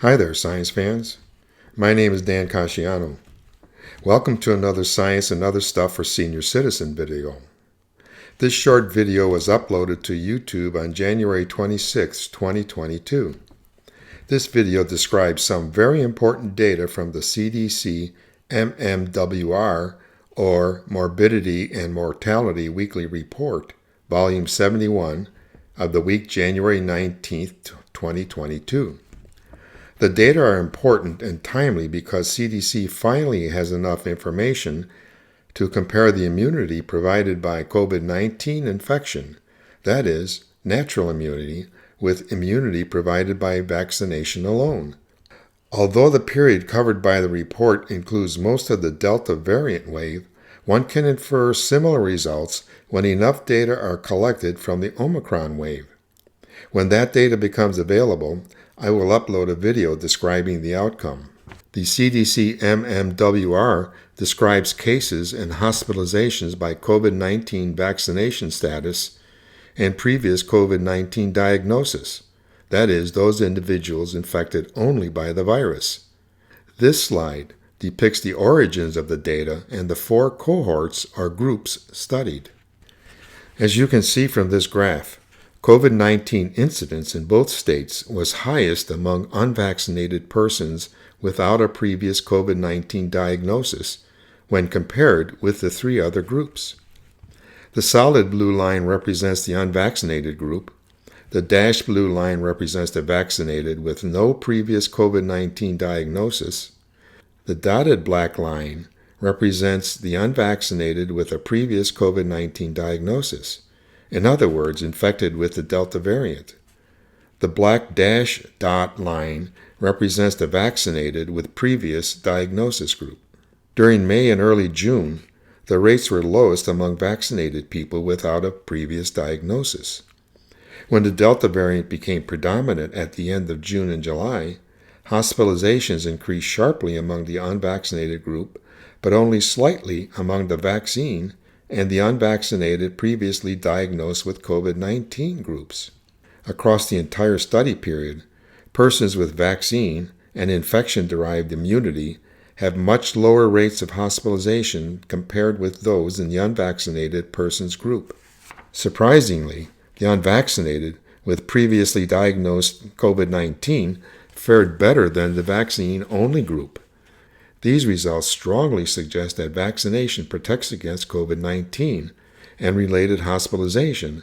Hi there, science fans. My name is Dan Casciano. Welcome to another Science and Other Stuff for Senior Citizen video. This short video was uploaded to YouTube on January 26, 2022. This video describes some very important data from the CDC MMWR, or Morbidity and Mortality Weekly Report, Volume 71, of the week January 19, 2022. The data are important and timely because CDC finally has enough information to compare the immunity provided by COVID-19 infection, that is, natural immunity, with immunity provided by vaccination alone. Although the period covered by the report includes most of the Delta variant wave, one can infer similar results when enough data are collected from the Omicron wave. When that data becomes available, I will upload a video describing the outcome. The CDC MMWR describes cases and hospitalizations by COVID-19 vaccination status and previous COVID-19 diagnosis, that is, those individuals infected only by the virus. This slide depicts the origins of the data and the 4 cohorts or groups studied. As you can see from this graph, COVID-19 incidence in both states was highest among unvaccinated persons without a previous COVID-19 diagnosis when compared with the 3 other groups. The solid blue line represents the unvaccinated group. The dashed blue line represents the vaccinated with no previous COVID-19 diagnosis. The dotted black line represents the unvaccinated with a previous COVID-19 diagnosis. In other words, infected with the Delta variant. The black dash dot line represents the vaccinated with previous diagnosis group. During May and early June, the rates were lowest among vaccinated people without a previous diagnosis. When the Delta variant became predominant at the end of June and July, hospitalizations increased sharply among the unvaccinated group, but only slightly among the vaccine and the unvaccinated previously diagnosed with COVID-19 groups. Across the entire study period, persons with vaccine and infection-derived immunity have much lower rates of hospitalization compared with those in the unvaccinated persons group. Surprisingly, the unvaccinated with previously diagnosed COVID-19 fared better than the vaccine-only group. These results strongly suggest that vaccination protects against COVID-19 and related hospitalization,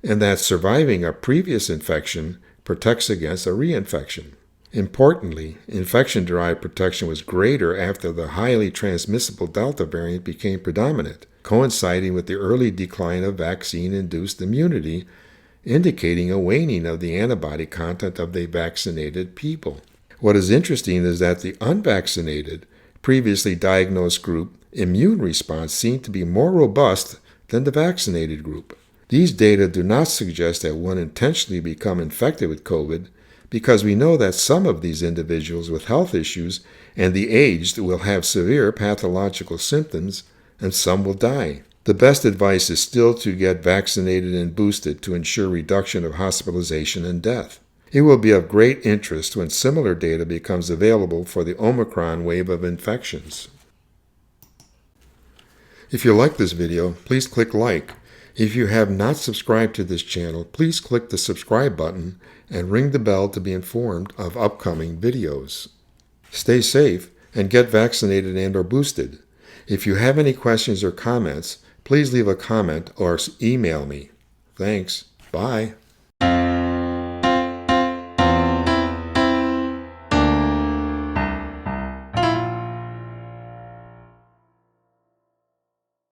and that surviving a previous infection protects against a reinfection. Importantly, infection-derived protection was greater after the highly transmissible Delta variant became predominant, coinciding with the early decline of vaccine-induced immunity, indicating a waning of the antibody content of the vaccinated people. What is interesting is that the unvaccinated previously diagnosed group immune response seemed to be more robust than the vaccinated group. These data do not suggest that one intentionally become infected with COVID, because we know that some of these individuals with health issues and the aged will have severe pathological symptoms, and some will die. The best advice is still to get vaccinated and boosted to ensure reduction of hospitalization and death. It will be of great interest when similar data becomes available for the Omicron wave of infections. If you like this video, please click like. If you have not subscribed to this channel, please click the subscribe button and ring the bell to be informed of upcoming videos. Stay safe and get vaccinated and/or boosted. If you have any questions or comments, please leave a comment or email me. Thanks. Bye.